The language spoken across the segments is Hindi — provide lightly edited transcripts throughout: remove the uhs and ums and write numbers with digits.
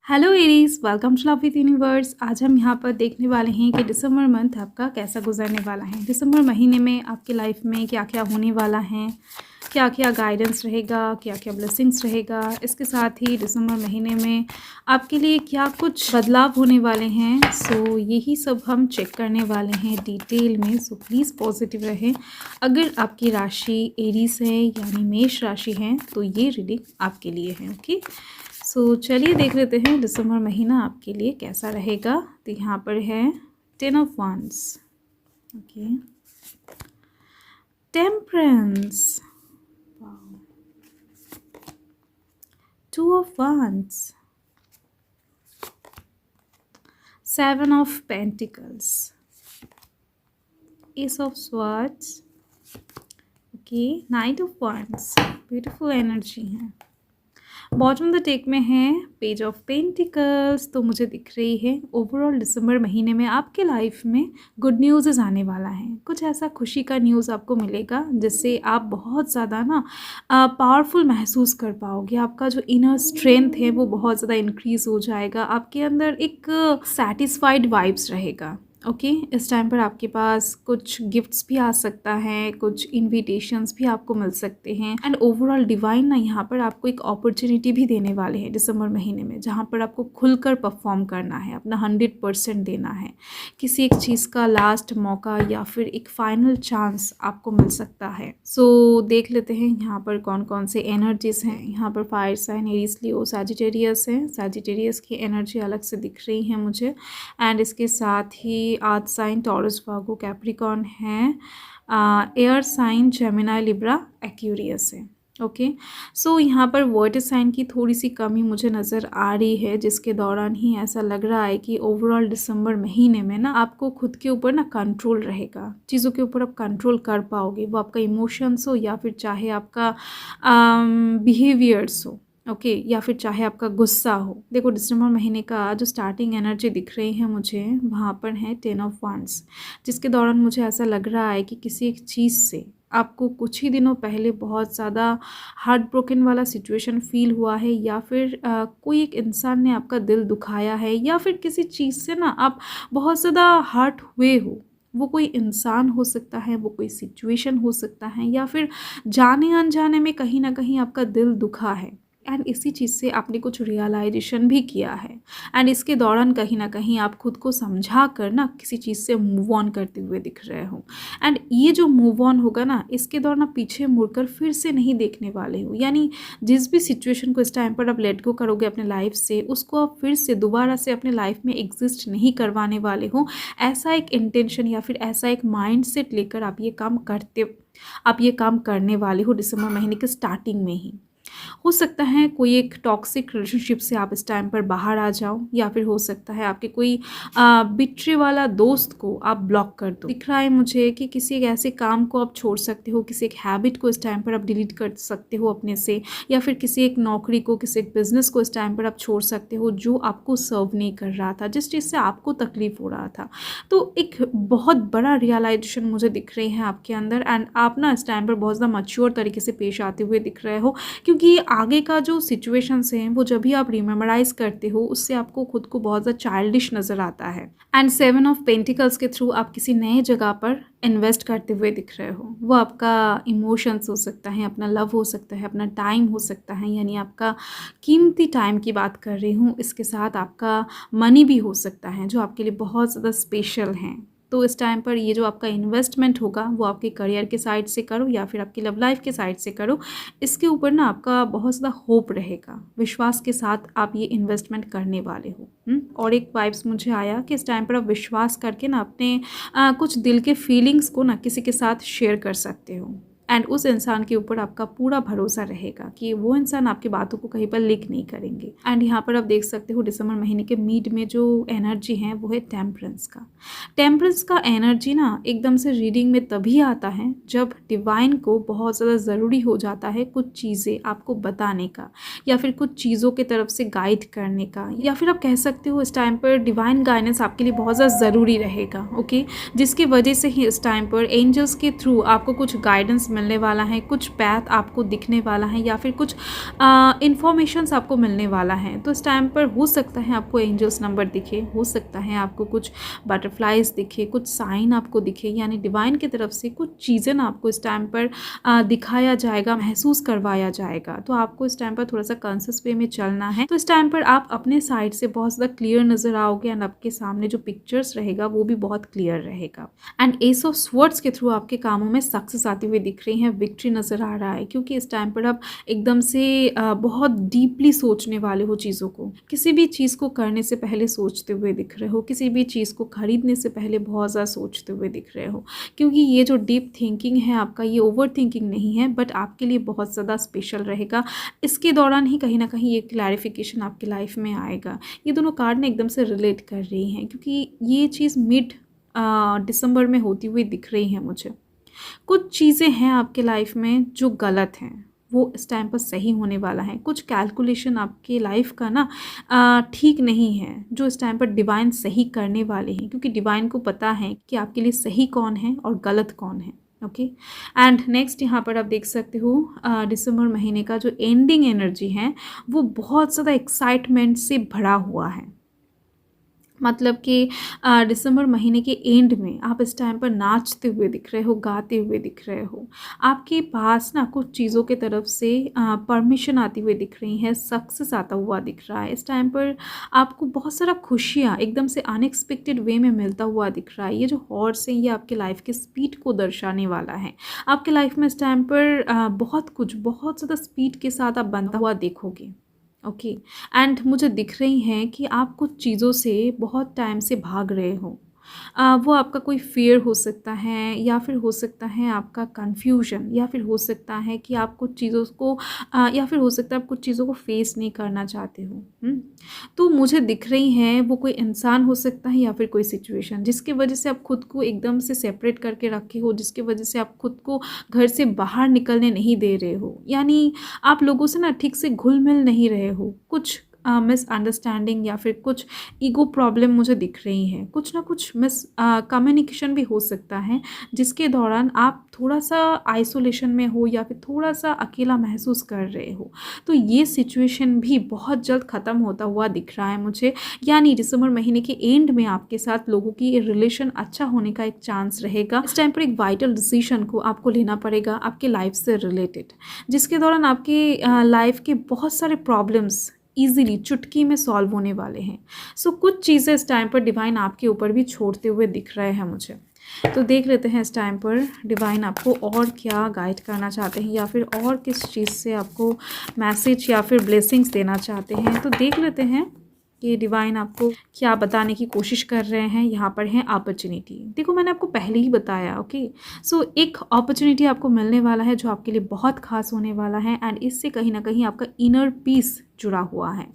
Hello Aries, welcome to love with universe. आज हम यहाँ पर देखने वाले हैं कि दिसंबर मंथ आपका कैसा गुजरने वाला है। दिसंबर महीने में आपकी लाइफ में क्या क्या होने वाला है, क्या क्या गाइडेंस रहेगा, क्या क्या ब्लेसिंग्स रहेगा। इसके साथ ही दिसंबर महीने में आपके लिए क्या कुछ बदलाव होने वाले हैं। सो यही सब हम चेक करने वाले हैं डिटेल में। सो प्लीज़ पॉजिटिव रहें। अगर आपकी राशि एरीज है यानी मेष राशि है तो ये रीडिंग आपके लिए है। ओके, सो चलिए देख लेते हैं दिसंबर महीना आपके लिए कैसा रहेगा। तो यहाँ पर है 10 of wands, okay, temperance, 2 of wands, 7 of pentacles, S of swords, okay, night of wands। Beautiful energy है। बॉटम द टेक में है पेज ऑफ पेंटिकल्स। तो मुझे दिख रही है ओवरऑल दिसंबर महीने में आपके लाइफ में गुड न्यूज़ आने वाला है। कुछ ऐसा खुशी का न्यूज़ आपको मिलेगा जिससे आप बहुत ज़्यादा ना पावरफुल महसूस कर पाओगे। आपका जो इनर स्ट्रेंथ है वो बहुत ज़्यादा इंक्रीज़ हो जाएगा। आपके अंदर एक सेटिस्फाइड वाइब्स रहेगा। ओके, इस टाइम पर आपके पास कुछ गिफ्ट्स भी आ सकता है, कुछ इनविटेशंस भी आपको मिल सकते हैं। एंड ओवरऑल डिवाइन ना यहाँ पर आपको एक अपॉर्चुनिटी भी देने वाले हैं दिसंबर महीने में, जहाँ पर आपको खुलकर परफॉर्म करना है, अपना 100% देना है। किसी एक चीज़ का लास्ट मौका या फिर एक फाइनल चांस आपको मिल सकता है। सो देख लेते हैं यहाँ पर कौन कौन से एनर्जीज हैं। यहाँ पर fire sign Aries, Leo, Sagittarius है। सैजिटेरियस की एनर्जी अलग से दिख रही है मुझे। एंड इसके साथ ही earth sign Taurus, Virgo, Capricorn है। Air sign Gemini, Libra, Aquarius है। ओके, सो यहाँ पर वाटर साइन की थोड़ी सी कमी मुझे नज़र आ रही है, जिसके दौरान ही ऐसा लग रहा है कि ओवरऑल दिसंबर महीने में ना आपको खुद के ऊपर ना कंट्रोल रहेगा। चीज़ों के ऊपर आप कंट्रोल कर पाओगे, वो आपका इमोशंस हो या फिर चाहे आपका बिहेवियर्स हो। ओके, या फिर चाहे आपका गुस्सा हो। देखो, दिसंबर महीने का जो स्टार्टिंग एनर्जी दिख रही है मुझे, वहाँ पर है 10 ऑफ wands, जिसके दौरान मुझे ऐसा लग रहा है कि किसी एक चीज़ से आपको कुछ ही दिनों पहले बहुत ज़्यादा हार्ट ब्रोकन वाला सिचुएशन फील हुआ है, या फिर कोई एक इंसान ने आपका दिल दुखाया है, या फिर किसी चीज़ से ना आप बहुत ज़्यादा हर्ट हुए हो। वो कोई इंसान हो सकता है, वो कोई सिचुएशन हो सकता है, या फिर जाने अनजाने में कहीं ना कहीं आपका दिल दुखा है। एंड इसी चीज़ से आपने कुछ रियलाइजेशन भी किया है। एंड इसके दौरान कहीं ना कहीं आप खुद को समझा कर ना किसी चीज़ से मूव ऑन करते हुए दिख रहे हो। एंड ये जो मूव ऑन होगा ना, इसके दौरान आप पीछे मुड़कर फिर से नहीं देखने वाले हो। यानी जिस भी सिचुएशन को इस टाइम पर आप लेट गो करोगे अपने लाइफ से, उसको आप फिर से दोबारा से अपने लाइफ में एग्जिस्ट नहीं करवाने वाले हो। ऐसा एक इंटेंशन या फिर ऐसा एक माइंड सेट लेकर आप ये काम करने वाले हो दिसंबर महीने के स्टार्टिंग में ही। हो सकता है कोई एक टॉक्सिक रिलेशनशिप से आप इस टाइम पर बाहर आ जाओ, या फिर हो सकता है आपके कोई बिट्रे वाला दोस्त को आप ब्लॉक कर दो। दिख रहा है मुझे कि किसी एक ऐसे काम को आप छोड़ सकते हो, किसी एक हैबिट को इस टाइम पर आप डिलीट कर सकते हो अपने से, या फिर किसी एक नौकरी को, किसी एक बिजनेस को इस टाइम पर आप छोड़ सकते हो जो आपको सर्व नहीं कर रहा था, जिस चीज़ से आपको तकलीफ हो रहा था। तो एक बहुत बड़ा रियलाइजेशन मुझे दिख रही है आपके अंदर। एंड आप ना इस टाइम पर बहुत ज़्यादा मैच्योर तरीके से पेश आते हुए दिख रहे हो, क्योंकि आगे का जो सिचुएशंस हैं वो जब भी आप रिमेमोराइज करते हो, उससे आपको खुद को बहुत ज़्यादा चाइल्डिश नज़र आता है। एंड 7 ऑफ पेंटिकल्स के थ्रू आप किसी नए जगह पर इन्वेस्ट करते हुए दिख रहे हो। वो आपका इमोशंस हो सकता है, अपना लव हो सकता है, अपना टाइम हो सकता है, यानी आपका कीमती टाइम की बात कर रही हूँ। इसके साथ आपका मनी भी हो सकता है जो आपके लिए बहुत ज़्यादा स्पेशल हैं। तो इस टाइम पर ये जो आपका इन्वेस्टमेंट होगा वो आपके करियर के साइड से करो या फिर आपकी लव लाइफ के साइड से करो, इसके ऊपर ना आपका बहुत ज़्यादा होप रहेगा। विश्वास के साथ आप ये इन्वेस्टमेंट करने वाले हो। और एक वाइब्स मुझे आया कि इस टाइम पर आप विश्वास करके ना अपने कुछ दिल के फीलिंग्स को ना किसी के साथ शेयर कर सकते हो। एंड उस इंसान के ऊपर आपका पूरा भरोसा रहेगा कि वो इंसान आपकी बातों को कहीं पर लीक नहीं करेंगे। एंड यहाँ पर आप देख सकते हो दिसंबर महीने के मिड में जो एनर्जी है वो है टेम्परेंस का। टेम्परेंस का एनर्जी ना एकदम से रीडिंग में तभी आता है जब डिवाइन को बहुत ज़्यादा ज़रूरी हो जाता है कुछ चीज़ें आपको बताने का, या फिर कुछ चीज़ों की तरफ से गाइड करने का, या फिर आप कह सकते हो इस टाइम पर डिवाइन गाइडेंस आपके लिए बहुत ज़्यादा ज़रूरी रहेगा। ओके, जिसकी वजह से ही इस टाइम पर एंजल्स के थ्रू आपको कुछ गाइडेंस मिलने वाला है, कुछ पैथ आपको दिखने वाला है या फिर कुछ इन्फॉर्मेशंस आपको मिलने वाला है। तो इस टाइम पर हो सकता है आपको एंजल्स नंबर दिखे, हो सकता है आपको कुछ बटरफ्लाइज दिखे, कुछ साइन आपको दिखे, यानी डिवाइन की तरफ से कुछ चीज़ें ना आपको इस टाइम पर दिखाया जाएगा, महसूस करवाया जाएगा। तो आपको इस टाइम पर थोड़ा सा कॉन्शियस वे में चलना है। तो इस टाइम पर आप अपने साइड से बहुत ज़्यादा क्लियर नज़र आओगे एंड आपके सामने जो पिक्चर्स रहेगा वो भी बहुत क्लियर रहेगा। एंड एस ऑफ स्वर्ड्स के थ्रू आपके कामों में सक्सेस आती हुई दिख रही है, विक्ट्री नज़र आ रहा है, क्योंकि इस टाइम पर आप एकदम से बहुत डीपली सोचने वाले हो चीज़ों को। किसी भी चीज़ को करने से पहले सोचते हुए दिख रहे हो, किसी भी चीज़ को खरीदने से पहले बहुत ज़्यादा सोचते हुए दिख रहे हो, क्योंकि ये जो डीप थिंकिंग है आपका, ये ओवर थिंकिंग नहीं है, बट आपके लिए बहुत ज़्यादा स्पेशल रहेगा। इसके दौरान ही कहीं ना कहीं ये क्लैरिफिकेशन आपकी लाइफ में आएगा। ये दोनों कार्ड ने एकदम से रिलेट कर रही हैं, क्योंकि ये चीज़ मिड दिसंबर में होती हुई दिख रही है मुझे। कुछ चीज़ें हैं आपके लाइफ में जो गलत हैं, वो इस टाइम पर सही होने वाला है। कुछ कैलकुलेशन आपके लाइफ का ना ठीक नहीं है, जो इस टाइम पर डिवाइन सही करने वाले हैं, क्योंकि डिवाइन को पता है कि आपके लिए सही कौन है और गलत कौन है। ओके, एंड नेक्स्ट यहाँ पर आप देख सकते हो दिसंबर महीने का जो एंडिंग एनर्जी है वो बहुत ज़्यादा एक्साइटमेंट से भरा हुआ है। मतलब कि दिसंबर महीने के एंड में आप इस टाइम पर नाचते हुए दिख रहे हो, गाते हुए दिख रहे हो। आपके पास ना कुछ चीज़ों के तरफ से परमिशन आती हुई दिख रही है, सक्सेस आता हुआ दिख रहा है। इस टाइम पर आपको बहुत सारा खुशियाँ एकदम से अनएक्सपेक्टेड वे में मिलता हुआ दिख रहा है। ये जो हॉर्स है ये आपके लाइफ के स्पीड को दर्शाने वाला है। आपके लाइफ में इस टाइम पर बहुत ज़्यादा स्पीड के साथ आप बनता हुआ देखोगे। ओके, एंड मुझे दिख रही हैं कि आप कुछ चीज़ों से बहुत टाइम से भाग रहे हो। वो आपका कोई फ़ियर हो सकता है, या फिर हो सकता है आपका कन्फ्यूजन, या फिर हो सकता है कि आप कुछ चीज़ों को या फिर हो सकता है आप कुछ चीज़ों को फेस नहीं करना चाहते हो। तो मुझे दिख रही हैं वो कोई इंसान हो सकता है या फिर कोई सिचुएशन, जिसकी वजह से आप खुद को एकदम से सेपरेट करके रखे हो, जिसकी वजह से आप खुद को घर से बाहर निकलने नहीं दे रहे हो। यानी आप लोगों से ना ठीक से घुल मिल नहीं रहे हो। कुछ मिसअंडरस्टैंडिंग या फिर कुछ ईगो प्रॉब्लम मुझे दिख रही हैं। कुछ ना कुछ कम्युनिकेशन भी हो सकता है, जिसके दौरान आप थोड़ा सा आइसोलेशन में हो या फिर थोड़ा सा अकेला महसूस कर रहे हो। तो ये सिचुएशन भी बहुत जल्द ख़त्म होता हुआ दिख रहा है मुझे। यानी दिसंबर महीने के एंड में आपके साथ लोगों की रिलेशन अच्छा होने का एक चांस रहेगा। इस टाइम पर एक वाइटल डिसीजन को आपको लेना पड़ेगा आपके लाइफ से रिलेटेड, जिसके दौरान आपके लाइफ के बहुत सारे प्रॉब्लम्स ईजिली चुटकी में सॉल्व होने वाले हैं। सो कुछ चीज़ें इस टाइम पर डिवाइन आपके ऊपर भी छोड़ते हुए दिख रहे हैं मुझे। तो देख लेते हैं इस टाइम पर डिवाइन आपको और क्या गाइड करना चाहते हैं, या फिर और किस चीज़ से आपको मैसेज या फिर ब्लेसिंग्स देना चाहते हैं। तो देख लेते हैं कि डिवाइन आपको क्या बताने की कोशिश कर रहे हैं। यहाँ पर है अपॉर्चुनिटी। देखो मैंने आपको पहले ही बताया, ओके। सो एक अपॉर्चुनिटी आपको मिलने वाला है जो आपके लिए बहुत खास होने वाला है, एंड इससे कहीं ना कहीं आपका इनर पीस जुड़ा हुआ है।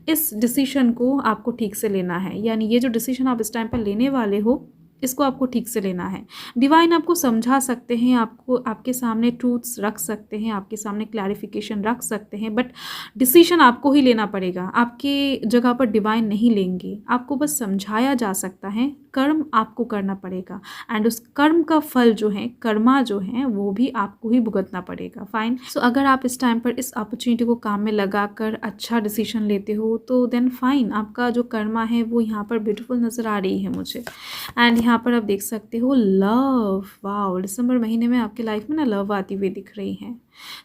इस डिसीजन को आपको ठीक से लेना है, यानी ये जो डिसीजन आप इस टाइम पर लेने वाले हो इसको आपको ठीक से लेना है। डिवाइन आपको समझा सकते हैं, आपको आपके सामने ट्रूथ्स रख सकते हैं, आपके सामने क्लैरिफिकेशन रख सकते हैं, बट डिसीजन आपको ही लेना पड़ेगा। आपके जगह पर डिवाइन नहीं लेंगे, आपको बस समझाया जा सकता है, कर्म आपको करना पड़ेगा, एंड उस कर्म का फल जो है, कर्मा जो है, वो भी आपको ही भुगतना पड़ेगा। फाइन। सो अगर आप इस टाइम पर इस अपॉर्चुनिटी को काम में लगाकर अच्छा डिसीजन लेते हो तो देन फाइन, आपका जो कर्मा है वो यहाँ पर ब्यूटीफुल नज़र आ रही है मुझे। एंड यहाँ पर आप देख सकते हो लव। वाओ, दिसंबर महीने में आपके लाइफ में ना लव आती हुई दिख रही है।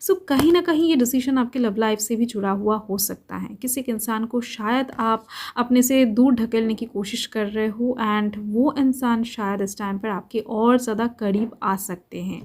सो कहीं ना कहीं ये डिसीजन आपके लव लाइफ से भी जुड़ा हुआ हो सकता है। किसी एक इंसान को शायद आप अपने से दूर ढकेलने की कोशिश कर रहे हो, एंड वो इंसान शायद इस टाइम पर आपके और ज़्यादा करीब आ सकते हैं।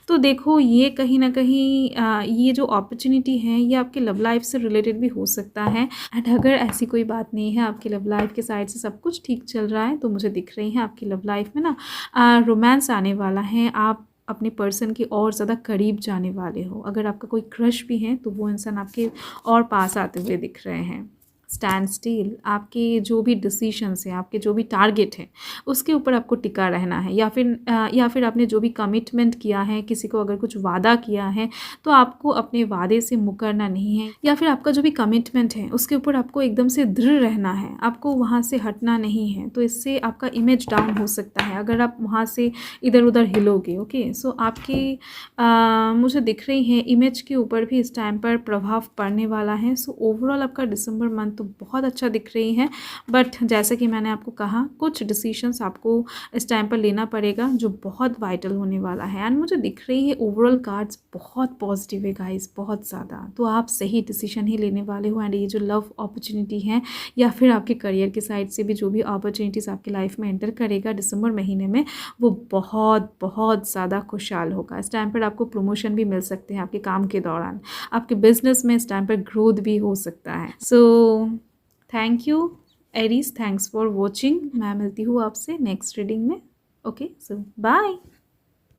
तो देखो ये कहीं ना कहीं ये जो अपॉर्चुनिटी है ये आपके लव लाइफ से रिलेटेड भी हो सकता है। एंड अगर ऐसी कोई बात नहीं है, आपकी लव लाइफ के साइड से सब कुछ ठीक चल रहा है, तो मुझे दिख रही है आपकी लव लाइफ में ना रोमांस आने वाला है। आप अपने पर्सन के और ज़्यादा करीब जाने वाले हो। अगर आपका कोई क्रश भी है तो वो इंसान आपके और पास आते हुए दिख रहे हैं। स्टैंड स्टिल, आपके जो भी डिसीशंस हैं, आपके जो भी टारगेट हैं, उसके ऊपर आपको टिका रहना है। या फिर आपने जो भी कमिटमेंट किया है, किसी को अगर कुछ वादा किया है, तो आपको अपने वादे से मुकरना नहीं है। या फिर आपका जो भी कमिटमेंट है उसके ऊपर आपको एकदम से दृढ़ रहना है, आपको वहाँ से हटना नहीं है। तो इससे आपका इमेज डाउन हो सकता है अगर आप वहाँ से इधर उधर हिलोगे। ओके, सो आपकी मुझे दिख रही है इमेज के ऊपर भी इस टाइम पर प्रभाव पड़ने वाला है। सो ओवरऑल आपका दिसंबर मंथ तो बहुत अच्छा दिख रही है, बट जैसा कि मैंने आपको कहा, कुछ डिसीशंस आपको इस टाइम पर लेना पड़ेगा जो बहुत वाइटल होने वाला है। एंड मुझे दिख रही है ओवरऑल कार्ड्स बहुत पॉजिटिव है गाइस, बहुत ज़्यादा। तो आप सही डिसीजन ही लेने वाले हो। एंड ये जो लव अपॉर्चुनिटी है या फिर आपके करियर के साइड से भी जो भी अपॉर्चुनिटीज़ आपकी लाइफ में एंटर करेगा दिसंबर महीने में, वो बहुत बहुत ज़्यादा खुशहाल होगा। इस टाइम पर आपको प्रमोशन भी मिल सकते हैं आपके काम के दौरान, आपके बिजनेस में इस टाइम पर ग्रोथ भी हो सकता है। So thank you Aries, thanks for watching. मैं मिलती हूँ आपसे नेक्स्ट रीडिंग में। ओके, सो बाय।